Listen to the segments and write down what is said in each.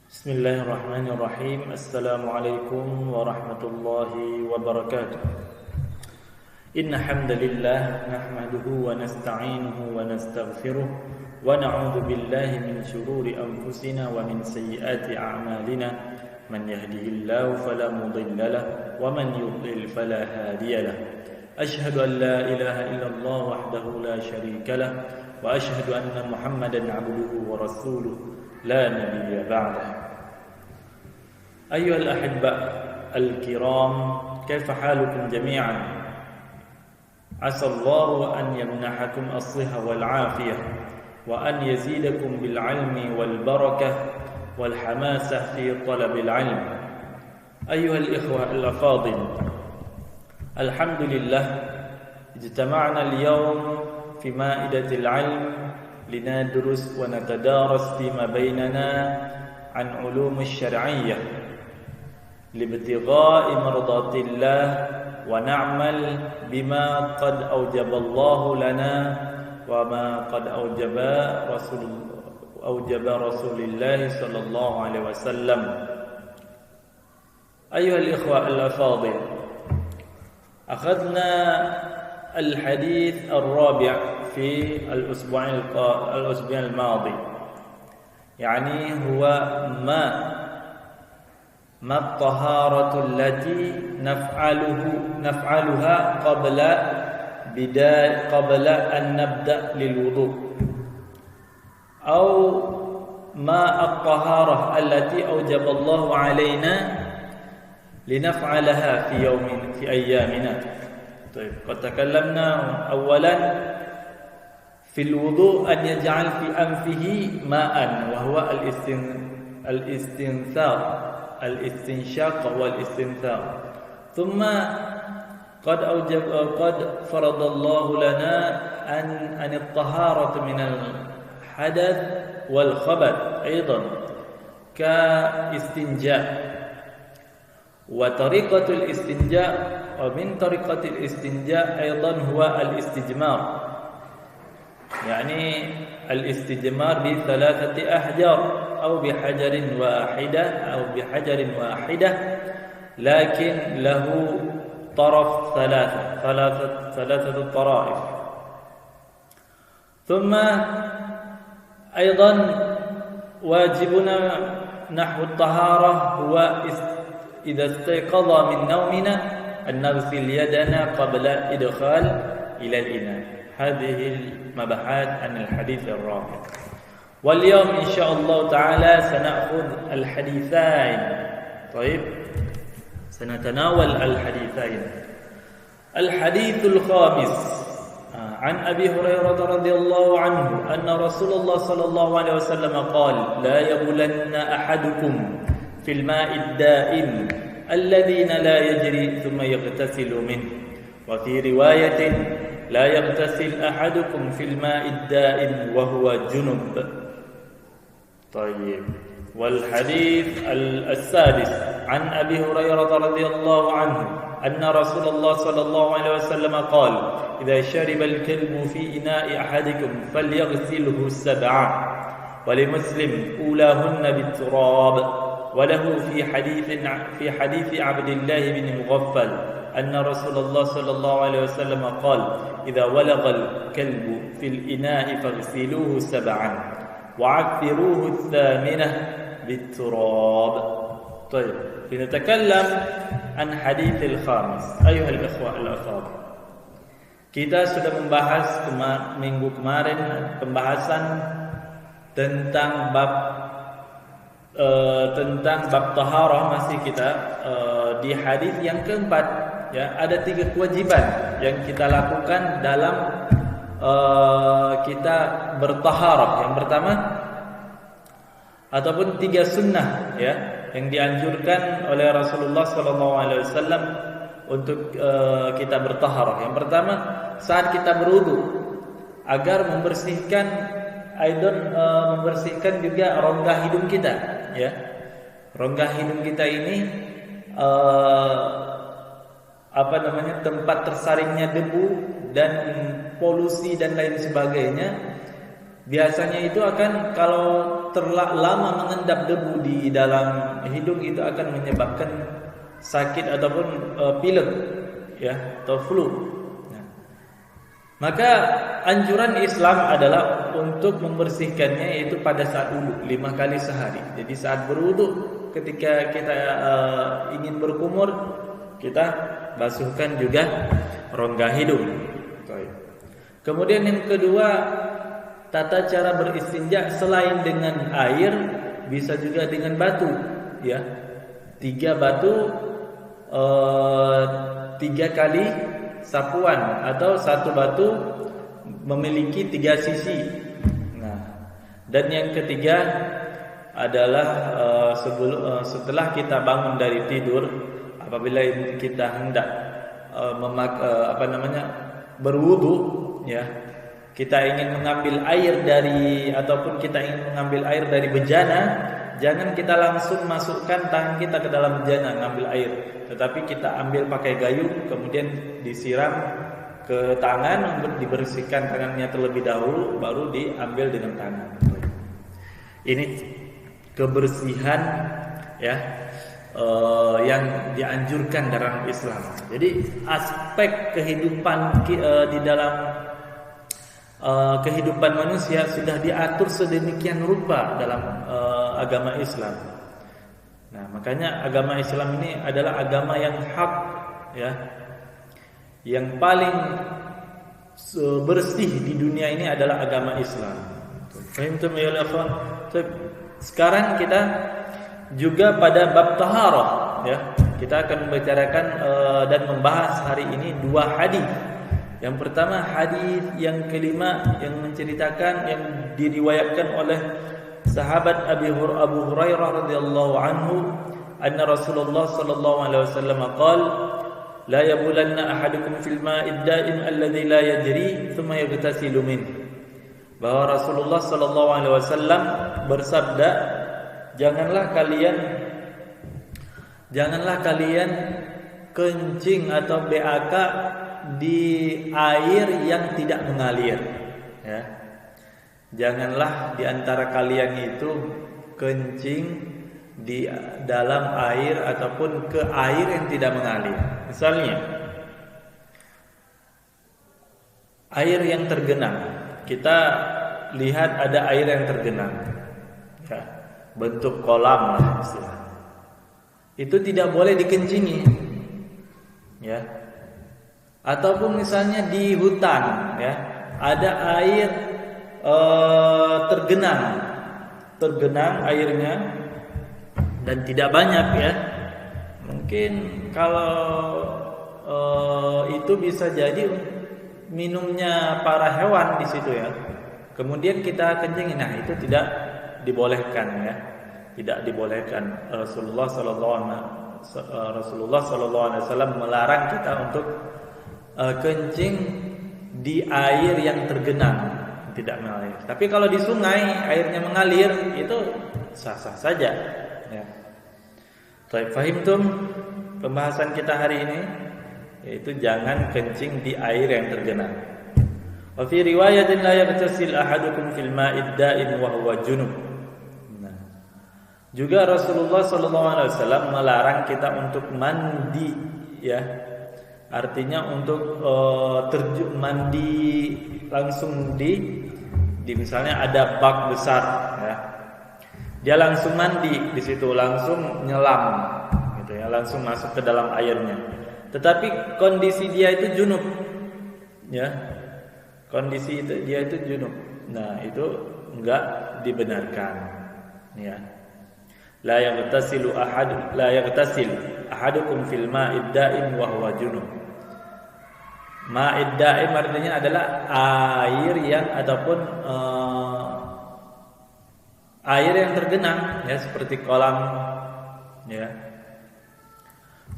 Bismillahirrahmanirrahim. Assalamualaikum warahmatullahi wabarakatuh. Inna hamdalillah nahmaduhu wa nasta'inuhu wa nastaghfiruh wa na'udzu billahi min shururi anfusina wa min sayyiati a'malina. Man yahdihillahu fala mudilla lahu wa man yudlil fala hadiya lahu. Ashhadu an la ilaha illallah wahdahu la syarika lahu wa ashhadu anna Muhammadan 'abduhu wa rasuluhu لا نبي بعده. أيها الأحباء الكرام، كيف حالكم جميعا؟ عسى الله أن يمنحكم الصحة والعافية وأن يزيدكم بالعلم والبركة والحماسة في طلب العلم. أيها الإخوة الأفاضل، الحمد لله اجتمعنا اليوم في مائدة العلم لندرس ونتدارس فيما بيننا عن علوم الشرعية لابتغاء مرضات الله ونعمل بما قد أوجب الله لنا وما قد أوجب رسول الله صلى الله عليه وسلم. أيها الإخوة الأفاضل، أخذنا الحديث الرابع في الأسبوع الماضي، يعني هو ما الطهارة التي نفعلها قبل أن نبدأ للوضوء، أو ما الطهارة التي أوجب الله علينا لنفعلها في أيامنا. طيب، قد تكلمنا أولا في الوضوء أن يجعل في أنفه ماء، وهو الاستنشاق والاستنثار. ثم قد فرض الله لنا أن الطهارة من الحدث والخبث أيضا كاستنجاء، وطريقة الاستنجاء ومن طريقة الاستنجاء أيضا هو الاستجمار، يعني الاستجمار ب3 أحجار أو بحجر واحدة لكن له طرف ثلاثة طرائف. ثم أيضا واجبنا نحو الطهارة هو إذا استيقظ من نومنا أن نغسل يدنا قبل إدخال إلى الإناء. هذه المباحث عن الحديث الرابع. واليوم إن شاء الله تعالى سنأخذ الحديثين. طيب، سنتناول الحديثين. الحديث الخامس عن أبي هريرة رضي الله عنه أن رسول الله صلى الله عليه وسلم قال: لا يبولن أحدكم في الماء الدائم الذين لا يجري ثم يغتسل منه. وفي رواية: لا يغتسل أحدكم في الماء الدائم وهو جنب. طيب، والحديث السادس عن أبي هريرة رضي الله عنه أن رسول الله صلى الله عليه وسلم قال: إذا شرب الكلب في إناء أحدكم فليغسله 7. ولمسلم: أولاهن بالتراب. وله في حديث عبد الله بن مغفل أن رسول الله صلى الله عليه وسلم قال: إذا ولغ الكلب في الإناء فاغسلوه 7 وعفروه 8 بالتراب. طيب، لنتكلم عن حديث الخامس. أيها الإخوة الأفاضل، kita sudah membahas minggu kemarin pembahasan tentang bab taharah. Masih kita di hadis yang keempat, ya. Ada 3 kewajiban yang kita lakukan dalam kita bertaharah. Yang pertama, ataupun 3 sunnah, ya, yang dianjurkan oleh Rasulullah SAW untuk kita bertaharah. Yang pertama, saat kita berwudu, agar membersihkan juga rongga hidung kita, ya. Rongga hidung kita ini tempat tersaringnya debu dan polusi dan lain sebagainya. Biasanya itu akan, kalau lama mengendap debu di dalam hidung itu akan menyebabkan sakit ataupun pilek ya atau flu. Nah, maka anjuran Islam adalah untuk membersihkannya yaitu pada saat wudu 5 kali sehari. Jadi saat berwudu ketika kita ingin berkumur kita basuhkan juga rongga hidung. Kemudian yang kedua, tata cara beristinja selain dengan air bisa juga dengan batu, ya. 3 batu 3 kali sapuan atau 1 batu memiliki 3 sisi. Nah, dan yang ketiga adalah setelah kita bangun dari tidur, apabila kita hendak berwudu, ya, kita ingin mengambil air ataupun kita ingin mengambil air dari bejana, jangan kita langsung masukkan tangan kita ke dalam bejana ngambil air, tetapi kita ambil pakai gayung, kemudian disiram ke tangan untuk dibersihkan tangannya terlebih dahulu, baru diambil dengan tangan. Ini kebersihan ya yang dianjurkan dalam Islam. Jadi aspek kehidupan di dalam kehidupan manusia sudah diatur sedemikian rupa dalam agama Islam. Nah, makanya agama Islam ini adalah agama yang hak, ya, yang paling bersih di dunia ini adalah agama Islam. Fahimtum ya ikhwan? Sekarang kita juga pada bab taharah, ya. Kita akan membicarakan dan membahas hari ini 2 hadis. Yang pertama hadis yang kelima yang menceritakan yang diriwayatkan oleh sahabat Abu Hurairah radhiyallahu anhu, anna Rasulullah sallallahu alaihi wasallam qala la yabulanna ahadukum fil ma'id da'im alladhi la yajri thumma yaghtasilu min. Bahwa Rasulullah sallallahu alaihi wasallam bersabda, janganlah kalian kencing atau BAK di air yang tidak mengalir, ya. Janganlah di antara kalian itu kencing di dalam air ataupun ke air yang tidak mengalir. Misalnya air yang tergenang, kita lihat ada air yang tergenang, ya, bentuk kolam lah istilah. Itu tidak boleh dikencingi, ya. Ataupun misalnya di hutan, ya, ada air tergenang airnya dan tidak banyak, ya. Mungkin kalau itu bisa jadi minumnya para hewan di situ, ya. Kemudian kita kencing, nah itu tidak dibolehkan, ya. Tidak dibolehkan. Rasulullah sallallahu alaihi wasallam melarang kita untuk kencing di air yang tergenang, tidak mengalir. Tapi kalau di sungai airnya mengalir, itu sah-sah saja, ya. Baik, fahimtum pembahasan kita hari ini, yaitu jangan kencing di air yang tergenang. Wa fi riwayatin la yaghtasil ahadukum fil ma'id da'im wa huwa junub. Nah, juga Rasulullah sallallahu alaihi wasallam melarang kita untuk mandi, ya. Artinya untuk mandi langsung di misalnya ada bak besar, ya. Dia langsung mandi di situ, langsung nyelam gitu, ya, langsung masuk ke dalam airnya. Tetapi kondisi dia itu junub, ya. Kondisi dia itu junub. Nah, itu enggak dibenarkan, ya. La yaghtasil ahadukum fil ma'id da'im wa huwa junub. Ma'id da'im artinya adalah air yang ataupun air yang tergenang, ya, seperti kolam, ya.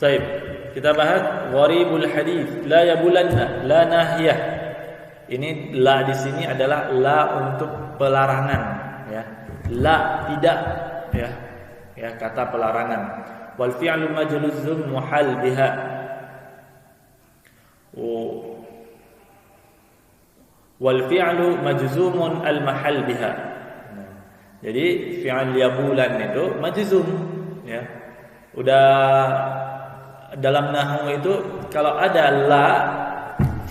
Baik, kita bahas gharibul hadis, la yabulanna, la nahiyah. Ini la di sini adalah la untuk pelarangan, ya. La tidak, ya. Ya, kata pelarangan. Wal fi'lu majluzun muhal biha. Wal fi'lu majzumun al mahal biha. Jadi fi'il yabulan itu majzum, ya. Udah dalam nahwu itu kalau ada la,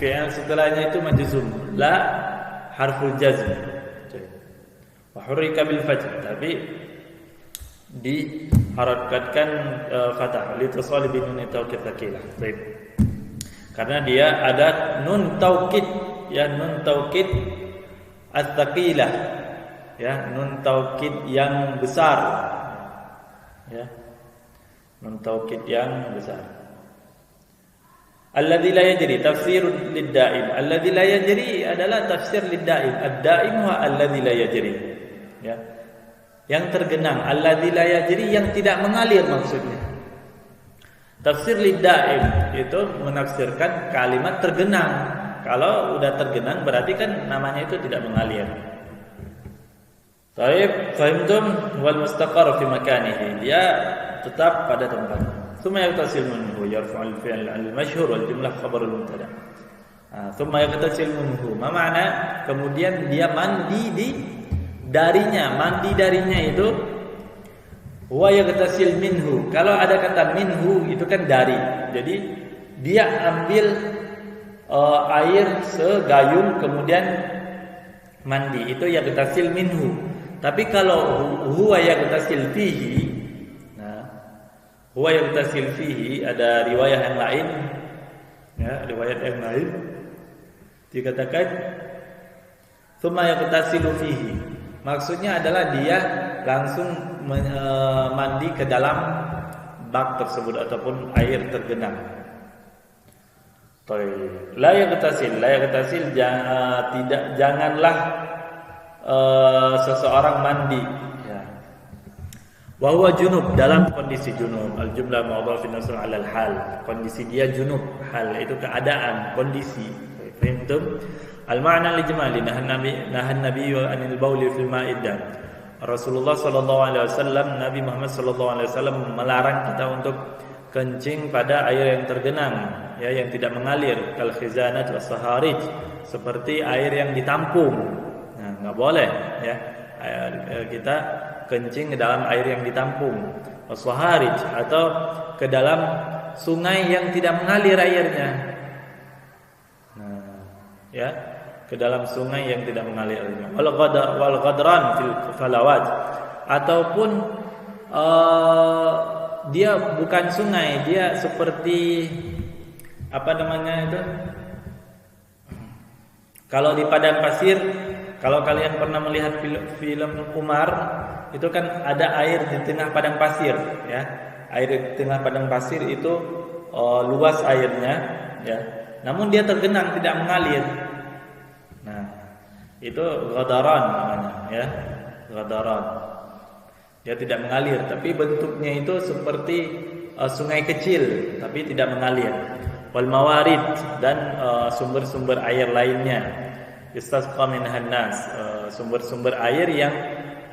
fi'il setelahnya itu majzum. La harful jazm. Wa hurrika bil fajr, tapi diharakatkan fathah litasali bi nun taukid tsakilah. Baik. Karena dia ada nun taukid, ya, nun taukid at-tsakilah, ya, nun taukid yang besar, ya, nun taukid yang besar. Alladzi la yajri tafsirun lid-daim. Alladzi la yajri adalah tafsir lid-daim. Ad-daim wa alladzi la yajri, ya, yang tergenang. Alladzi la yajri, yang tidak mengalir maksudnya. Tafsir lid-daim itu menafsirkan kalimat tergenang. Kalau udah tergenang berarti kan namanya itu tidak mengalir. Baik, fahimtum wal mustaqar fi makanihi. Dia tetap pada tempatnya. Tsumma yaqtasil minhu yarfa'u al-fi'l al-mashhur wal jumlah khabar al-mubtada. Tsumma yaqtasil minhu. Ma makna? Kemudian dia mandi darinya. Mandi darinya itu wa yaqtasil minhu. Kalau ada kata minhu itu kan dari. Jadi dia ambil air segayung kemudian mandi, itu yaqtasil minhu. Tapi kalau huwa yaqtasil fihi, nah, huwa yaqtasil fihi ada riwayat yang lain, ya, riwayat yang lain dikatakan tsumma yaqtasilu fihi. Maksudnya adalah dia langsung mandi ke dalam bak tersebut ataupun air tergenang. La yaqtasil janganlah seseorang mandi, ya. Wa huwa junub, dalam kondisi junub. Al jumlah ma'dhafun nasr 'ala al hal. Kondisi dia junub, hal itu keadaan, kondisi. Fahimtum? Al ma'na li jamali nahan nabi wa anil bauli fil ma'idah. Rasulullah sallallahu alaihi wasallam, Nabi Muhammad sallallahu alaihi wasallam melarang kita untuk kencing pada air yang tergenang, ya, yang tidak mengalir, kal khizanat was saharij, seperti air yang ditampung. Nah, enggak boleh, ya, kita kencing ke dalam air yang ditampung, was saharij, atau ke dalam sungai yang tidak mengalir airnya. Nah, ya, ke dalam sungai yang tidak mengalir airnya. Wal ghadran fil falawat, ataupun dia bukan sungai, dia seperti apa namanya itu? Kalau di padang pasir, kalau kalian pernah melihat film Umar, itu kan ada air di tengah padang pasir, ya. Air di tengah padang pasir itu luas airnya, ya. Namun dia tergenang, tidak mengalir. Nah, itu ghadaran namanya, ya. Ghadaran. Dia tidak mengalir, tapi bentuknya itu seperti sungai kecil, tapi tidak mengalir. Wal mawarid, dan sumber-sumber air lainnya. Istasqa minhan nas, sumber-sumber air yang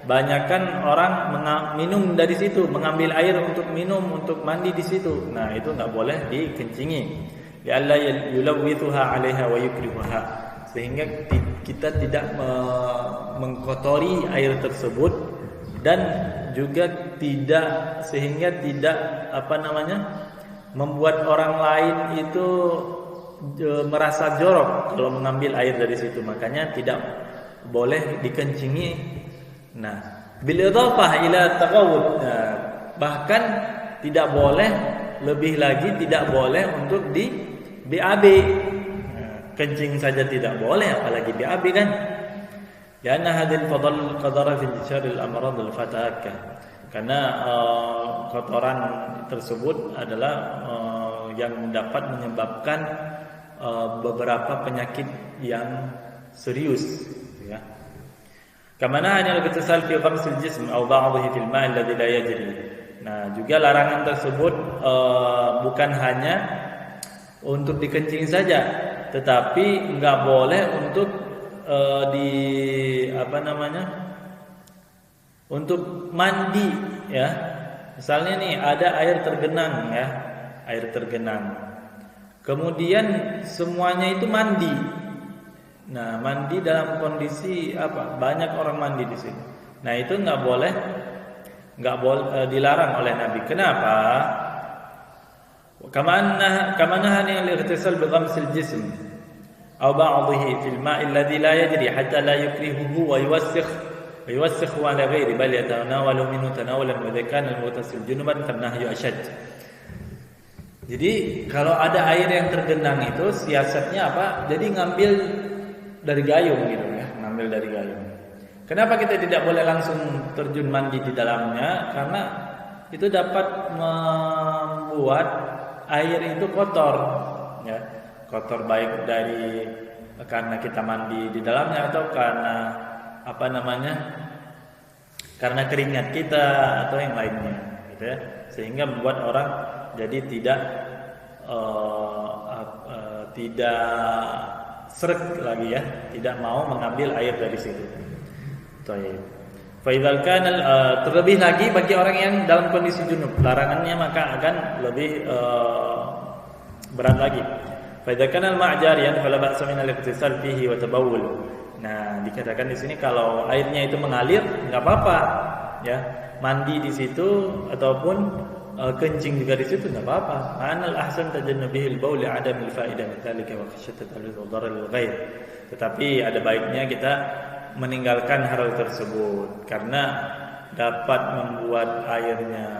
banyakkan orang minum dari situ, mengambil air untuk minum, untuk mandi di situ. Nah, itu enggak boleh dikencingi. Ya alla yulawwithuha 'alaiha wa yukrihuha, sehingga kita tidak mengkotori air tersebut, dan juga tidak, sehingga tidak membuat orang lain itu merasa jorok kalau mengambil air dari situ. Makanya tidak boleh dikencingi. Nah, bil idhafah ila taqawud, bahkan tidak boleh, lebih lagi tidak boleh untuk di BAB. Kencing saja tidak boleh, apalagi BAB kan. Ya, anna hadil fadl qadara fi intishar al-amrad al-fataka. Karena kotoran tersebut adalah yang dapat menyebabkan beberapa penyakit yang serius, ya. Kamana hanya al-ittisal fi ghamsil jism aw ba'dhihi fil ma' alladhi la yajri. Nah, juga larangan tersebut bukan hanya untuk dikencing saja, tetapi enggak boleh untuk untuk mandi, ya. Misalnya nih ada air tergenang, ya, air tergenang. Kemudian semuanya itu mandi. Nah, mandi dalam kondisi apa? Banyak orang mandi di sini. Nah, itu nggak boleh dilarang oleh Nabi. Kenapa? Kama nahani al-ightisal bi ghamsil jism aw ba'dihi fil ma'i alladhi la yajri hatta la yukrihuhu wa yuwassikhu ala ghairi bal yatanawalu minhu tanawalan wa idza kana al-mughtasil junuban fanahyu ashad. Jadi kalau ada air yang tergenang itu siasatnya apa? Jadi ngambil dari gayung gitu ya, ngambil dari gayung. Kenapa kita tidak boleh langsung terjun mandi di dalamnya? Karena itu dapat membuat air itu kotor, ya, kotor baik dari karena kita mandi di dalamnya atau karena karena keringat kita atau yang lainnya, gitu ya, sehingga membuat orang jadi tidak seret lagi ya, tidak mau mengambil air dari situ. Faidal kanal terlebih lagi bagi orang yang dalam kondisi junub, larangannya maka akan lebih berat lagi. Faidal kanal ma'jariyan fala ba'sa min al-ightisal fihi wa tabawul. Nah, dikatakan di sini kalau airnya itu mengalir enggak apa-apa, ya. Mandi di situ ataupun kencing juga di situ enggak apa-apa. Ma'anal ahsan tajannubihil baul li'adamil fa'idah min dzalika wa khasyatat al-dharar lil-ghair. Tetapi ada baiknya kita meninggalkan hal tersebut karena dapat membuat airnya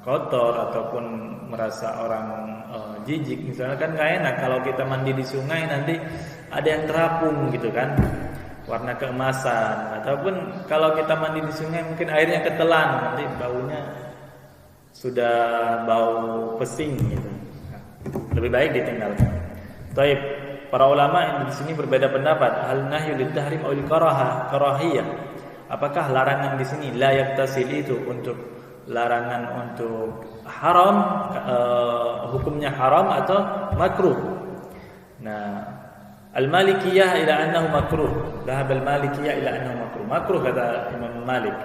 kotor ataupun merasa orang jijik. Misalnya kan nggak enak kalau kita mandi di sungai nanti ada yang terapung gitu kan, warna keemasan, ataupun kalau kita mandi di sungai mungkin airnya ketelan, nanti baunya sudah bau pesing gitu. Nah, lebih baik ditinggalkan. Taib. Para ulama yang di sini berbeda pendapat. Hal nahyu lil tahrim aw lil karahiyah. Apakah larangan di sini la yaktasil itu untuk larangan untuk haram, hukumnya haram atau makruh? Nah, al-Malikiyah ila annahu makruh. Dhahab al-Malikiyah ila annahu makruh. Makruh kata Imam Malik.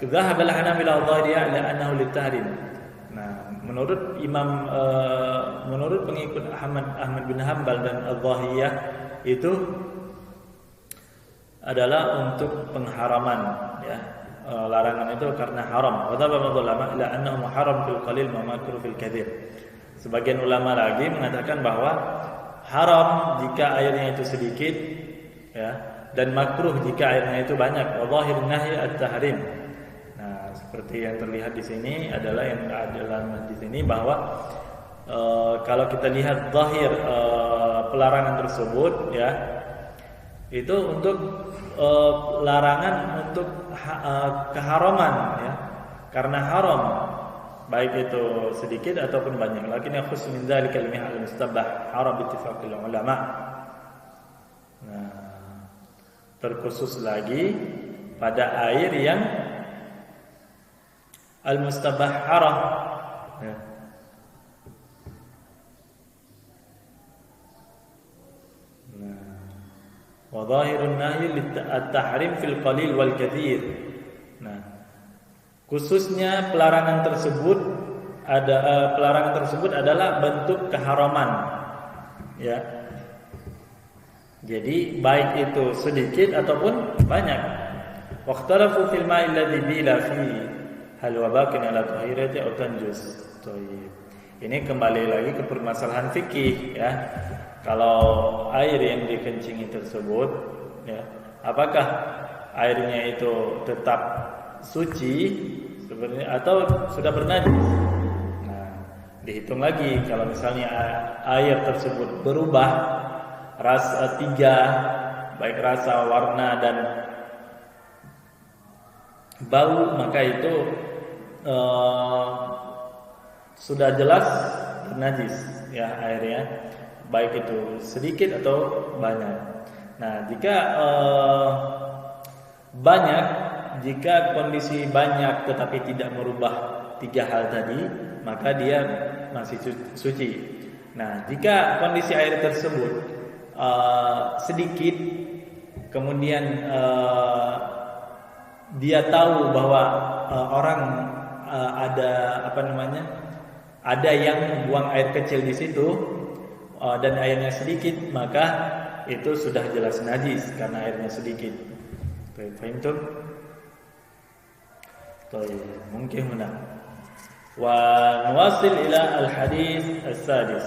Dhahab al-Hanabilah dhahiriyah ila annahu lit tahrim. Nah, menurut pengikut Ahmad bin Hanbal dan Al-Dhahiyah itu adalah untuk pengharaman, ya. Larangan itu karena haram. Wa dhahaba ulama ila annahu haram fil qalil wa makruh fil katsir. Sebagian ulama lagi mengatakan bahwa haram jika airnya itu sedikit, ya, dan makruh jika airnya itu banyak. Wa dhahirun nahyi at-tahrim. Seperti yang terlihat di sini adalah di sini bahwa kalau kita lihat zahir pelarangan tersebut, ya, itu untuk larangan untuk keharaman, ya, karena haram baik itu sedikit ataupun banyak. Lakin yakhus min dzalika al-mustabah haram bi ittifaqil ulama. Nah, terkhusus lagi pada air yang al-mustabahharah, ya. Wa dhahirun nahyi at-tahrim fil qalil wal katsir. Nah, khususnya pelarangan tersebut adalah bentuk keharaman, ya. Jadi baik itu sedikit ataupun banyak. Waqtarafu fil ma'i alladhi bila fi hal wabakin ala tahirati atau tanjus. Ini kembali lagi ke permasalahan fikih, ya. Kalau air yang dikencingi tersebut, ya, apakah airnya itu tetap suci sebenarnya atau sudah bernajis? Nah, dihitung lagi kalau misalnya air tersebut berubah rasa baik rasa, warna dan bau, maka itu sudah jelas najis, ya, airnya, baik itu sedikit atau banyak. Nah, jika kondisi banyak tetapi tidak merubah tiga hal tadi, maka dia masih suci. Nah, jika kondisi air tersebut sedikit, kemudian dia tahu bahwa orang ada yang buang air kecil di situ dan airnya sedikit, maka itu sudah jelas najis karena airnya sedikit. Paham tuh? Mungkin huna. Wa nuwasil ila al-hadis as-sadis.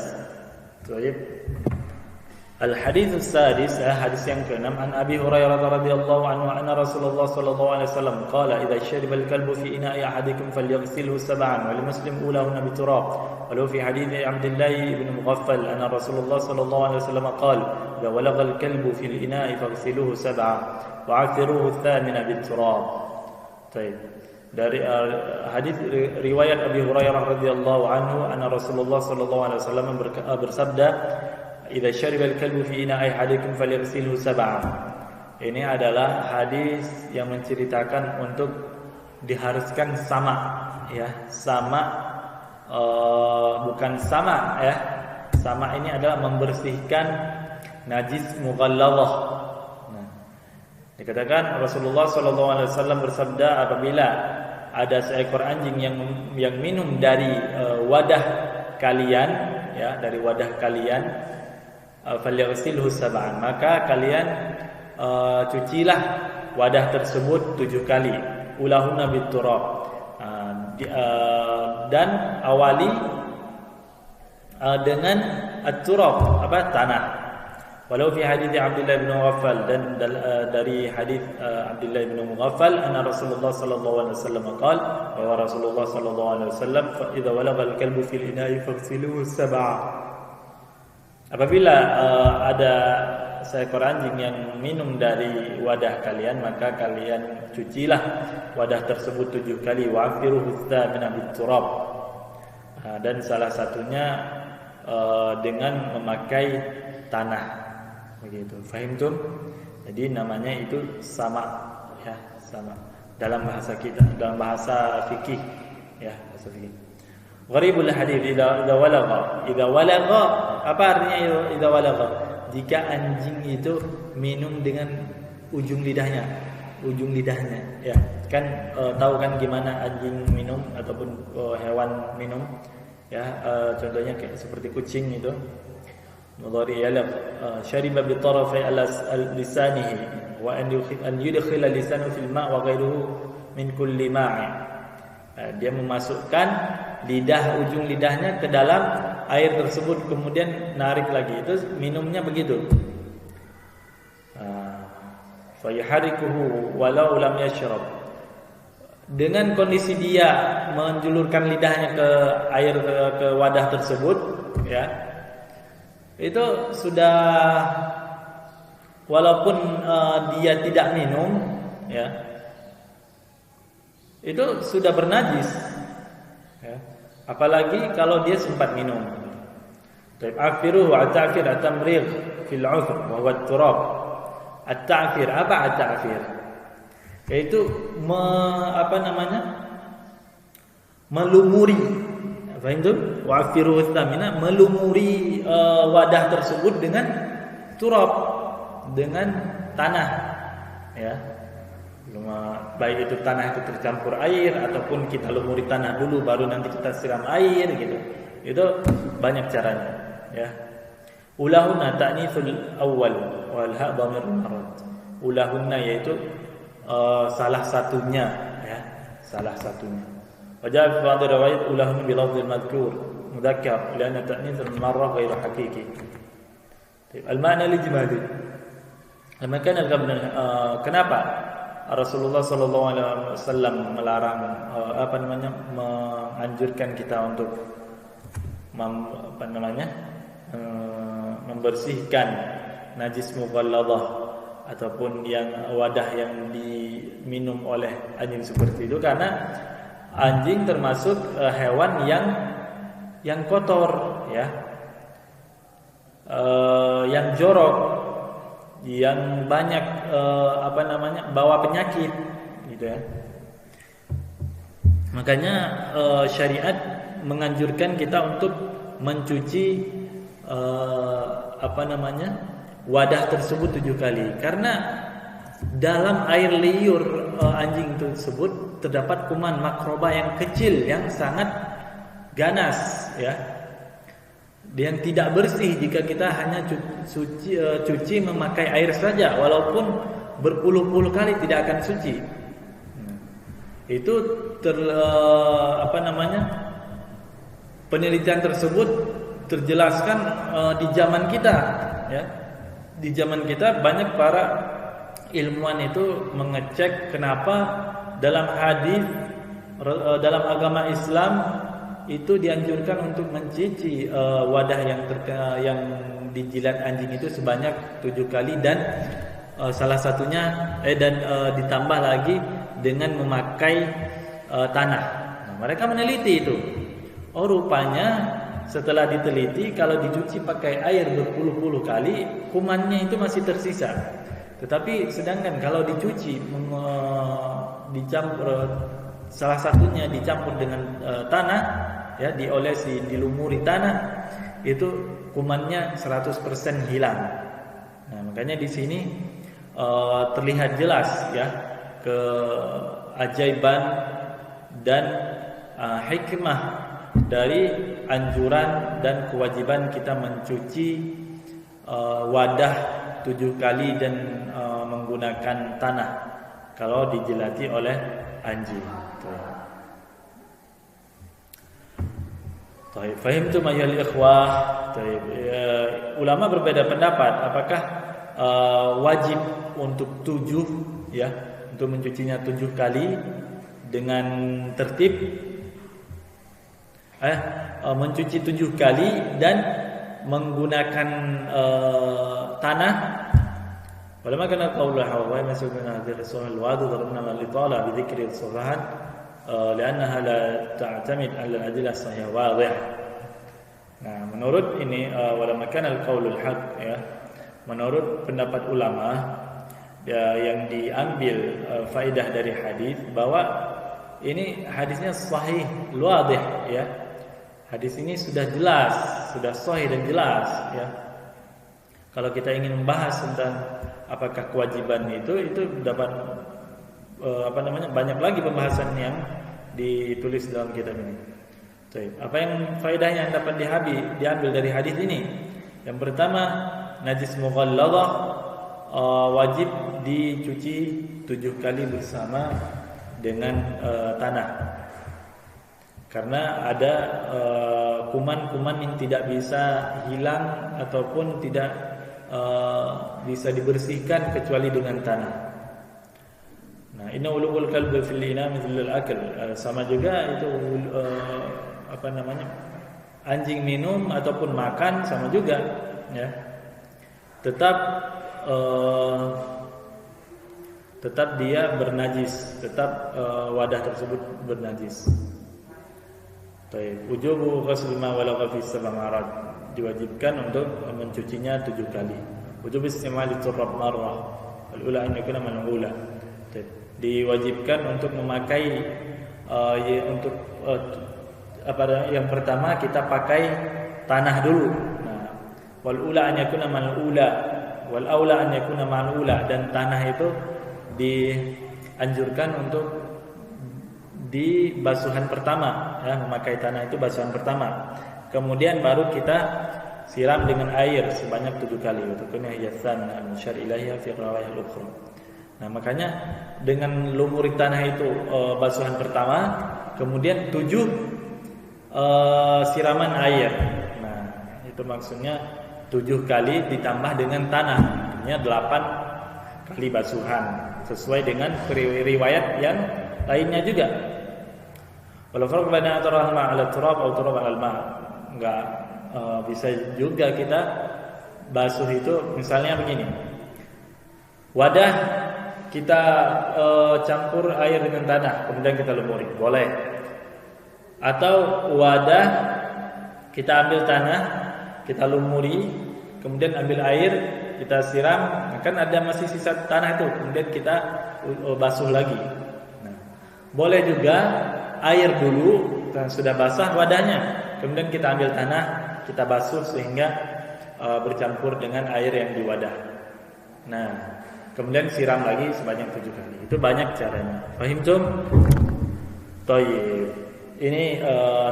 الحديث السادس حديث yang ke-6 عن أبي هريرة رضي الله عنه أن رسول الله صلى الله عليه وسلم قال إذا شرب الكلب في إناء أحدكم فليغسله 7 ولمسلم أولاهن بتراب ولو في حديث عبد الله بن مغفل أن رسول الله صلى الله عليه وسلم قال إذا ولغ الكلب في الإناء فاغسلوه 7 وعفروه 8 بالتراب. طيب dari hadis riwayat Abi Hurairah radhiyallahu anhu anna Rasulullah sallallahu alaihi wasallam bersabda idza syaribal kalbu fi ina'i ahadikum falyaghsilhu 7. Ini adalah hadis yang menceritakan untuk diharuskan sama ya, sama bukan sama ya. Sama ini adalah membersihkan najis mughalladhah. Nah, dikatakan Rasulullah sallallahu alaihi wasallam bersabda apabila ada seekor anjing yang minum dari wadah kalian ya, dari wadah kalian falyaghsilhu 7, maka kalian cucilah wadah tersebut 7 kali ulahunna biturab, dan awali dengan at-turab tanah. Walau fi hadits Abdullah bin Mughaffal, dan dari hadis Abdullah bin Mughaffal anna Rasulullah sallallahu alaihi wasallam qala wa Rasulullah sallallahu alaihi wasallam fa idza walagha al-kalbu fil ina'i faghsiluhu 7. Apabila ada seekor anjing yang minum dari wadah kalian, maka kalian cucilah wadah tersebut 7 kali wa'firuhu 8 bit-turab, dan salah satunya dengan memakai tanah. Begitu. Fahimtum? Jadi namanya itu sama ya, sama dalam bahasa kita, dalam bahasa fikih ya, bahasa fikih. Gharibul hadis idza walagha, apa artinya idza walagha? Jika anjing itu minum dengan ujung lidahnya ya. Kan tahu kan gimana anjing minum ataupun hewan minum ya, contohnya kayak seperti kucing itu. Mudhari yalaq syariba bi tarafi lisanihi wa an yudkhila lisanahu fil ma' wa ghayruhu min kulli ma'i. Dia memasukkan ujung lidahnya ke dalam air tersebut, kemudian narik lagi, itu minumnya begitu. Fa yahrikuhu walau lam yashrab, dengan kondisi dia menjulurkan lidahnya ke air, ke wadah tersebut ya, itu sudah walaupun dia tidak minum ya, itu sudah bernajis ya. Apalagi kalau dia sempat minum. Taib afiruhu at-ta'fir at-tamrigh fil 'udhr wa huwa at-turab. At-ta'fir, apa at-ta'fir? Yaitu melumuri. Faham tu? Wa afiruhu at-tamina, melumuri wadah tersebut dengan turab, dengan tanah ya. Baik itu tanah itu tercampur air ataupun kita lumuri tanah dulu baru nanti kita siram air gitu. Itu banyak caranya ya. Ulahunna ta'nitsul awal wal ha dhamir marad. Ulahunna yaitu salah satunya ya, salah satunya. Wajah fi ba'd riwayat ulahunna bi lafdhil madhkur mudzakkar lianna ta'nitsul marrah ghairu haqiqi. Al-ma'na al-ijmali. Kenapa Rasulullah sallallahu alaihi wasallam melarang menganjurkan kita untuk membersihkan najis mughalladhah ataupun yang wadah yang diminum oleh anjing seperti itu? Karena anjing termasuk hewan yang kotor ya, yang jorok, yang banyak bawa penyakit gitu ya. Makanya syariat menganjurkan kita untuk mencuci wadah tersebut 7 kali, karena dalam air liur anjing tersebut terdapat kuman makroba yang kecil yang sangat ganas ya. yang tidak bersih jika kita hanya cuci memakai air saja, walaupun berpuluh-puluh kali tidak akan suci. Itu penelitian tersebut terjelaskan di zaman kita, ya. Di zaman kita banyak para ilmuwan itu mengecek kenapa dalam hadis dalam agama Islam itu dianjurkan untuk mencuci wadah yang dijilat anjing itu sebanyak 7 kali dan salah satunya ditambah lagi dengan memakai tanah. Nah, mereka meneliti itu. Oh, rupanya setelah diteliti kalau dicuci pakai air berpuluh-puluh kali kumannya itu masih tersisa. Tetapi sedangkan kalau dicuci dicampur, salah satunya dicampur dengan tanah, ya, diolesi, dilumuri tanah, itu kumannya 100% hilang. Nah, makanya di sini terlihat jelas, ya, keajaiban dan hikmah dari anjuran dan kewajiban kita mencuci wadah 7 kali dan menggunakan tanah kalau dijilati oleh anjing. Baik, fahimtum ayyuhal ikhwah. Ulama berbeda pendapat apakah wajib untuk 7, ya, untuk mencucinya 7 kali dengan tertib, mencuci 7 kali dan menggunakan tanah. Ulama kana qaulul hawa masukuna hadhihi as-sunnah al-wadu darabna al-itala bi dhikri as-sunnah li'annaha la ta'tamid 'ala al-adillah as-sahihah wadih. Nah, menurut ini ulama kana al-qaulul haq, ya, menurut pendapat ulama, ya, yang diambil faedah dari hadis bahwa ini hadisnya sahih wadih, ya. Hadis ini sudah jelas, sudah sahih dan jelas, ya. Kalau kita ingin membahas tentang apakah kewajiban itu dapat banyak lagi pembahasan yang ditulis dalam kitab ini. Apa yang faedahnya yang dapat diambil dari hadis ini? Yang pertama, najis mughalladah wajib dicuci 7 kali bersama dengan tanah. Karena ada kuman-kuman yang tidak bisa hilang ataupun tidak bisa dibersihkan kecuali dengan tanah. Nah, inna ulul kalbi fil ina mithlul akal. Sama juga itu anjing minum ataupun makan sama juga, ya. Tetap dia bernajis, tetap wadah tersebut bernajis. Wujubu ghusl ma walagha fi sab'a marad, diwajibkan untuk mencucinya 7 kali. Wujub istimali turab marrah, al-ula an yakuna man'ula. Diwajibkan untuk memakai yang pertama kita pakai tanah dulu. Nah, wal ula an yakuna man'ula, wal aula an yakuna man'ula, dan tanah itu dianjurkan untuk di basuhan pertama, ya, memakai tanah itu basuhan pertama. Kemudian baru kita siram dengan air sebanyak 7 kali. Utukuna yasan al-musyar ilaiha fi rawayah al-ukhra. Nah, makanya dengan lumuri tanah itu basuhan pertama, kemudian 7 siraman air. Nah, itu maksudnya 7 kali ditambah dengan tanah, artinya 8 kali basuhan, sesuai dengan riwayat yang lainnya juga. Walau farq baina antara al-ma' 'ala turab atau turab 'ala al-ma'. Enggak bisa juga kita basuh itu misalnya begini. Wadah kita campur air dengan tanah, kemudian kita lumuri, boleh. Atau wadah kita ambil tanah, kita lumuri, kemudian ambil air, kita siram, kan ada masih sisa tanah itu, kemudian kita basuh lagi. Nah, boleh juga air dulu, sudah basah wadahnya, kemudian kita ambil tanah, kita basuh sehingga bercampur dengan air yang di wadah. Nah, kemudian siram lagi sebanyak 7 kali. Itu banyak caranya. Fahimtum? Thayyib. Ini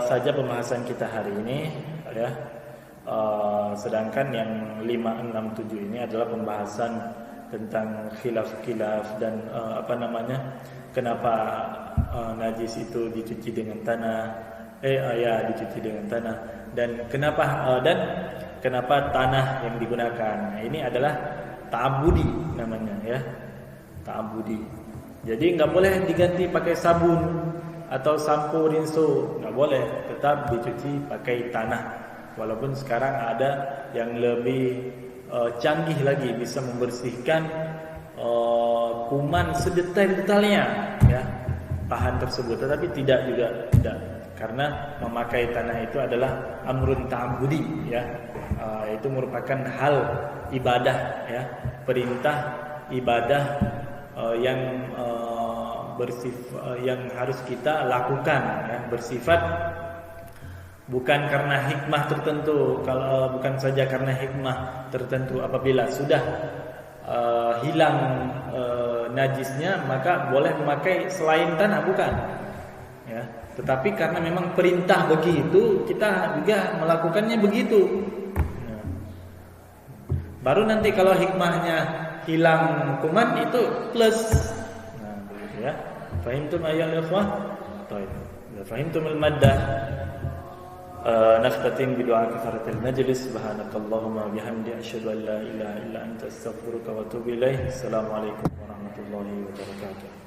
saja pembahasan kita hari ini, ya. Sedangkan yang 5, 6, 7 ini adalah pembahasan tentang khilaf-khilaf dan kenapa najis itu dicuci dengan tanah, dicuci dengan tanah, dan kenapa tanah yang digunakan. Nah, ini adalah ta'abudi namanya ya, ta'abudi. Jadi nggak boleh diganti pakai sabun atau sampo rinso, nggak boleh, tetap dicuci pakai tanah. Walaupun sekarang ada yang lebih canggih lagi, bisa membersihkan kuman sedetail-detailnya ya bahan tersebut, tetapi tidak, karena memakai tanah itu adalah amrun ta'abudi ya, itu merupakan hal ibadah ya, perintah ibadah yang harus kita lakukan ya, bersifat bukan karena hikmah tertentu. Kalau bukan saja karena hikmah tertentu, apabila sudah hilang najisnya maka boleh memakai selain tanah, bukan ya, tetapi karena memang perintah begitu, kita juga melakukannya begitu. Nah, baru nanti kalau hikmahnya hilang kuman itu plus. Nah, begitu ya. Fahimtum ayyuhal ikhwah? Baik. Fahimtum al-maddah. نختتم بدعاء كفارة المجلس. سبحانك اللهم وبحمدك أشهد أن لا إله إلا أنت أستغفرك وأتوب إليه. السلام عليكم ورحمة الله وبركاته.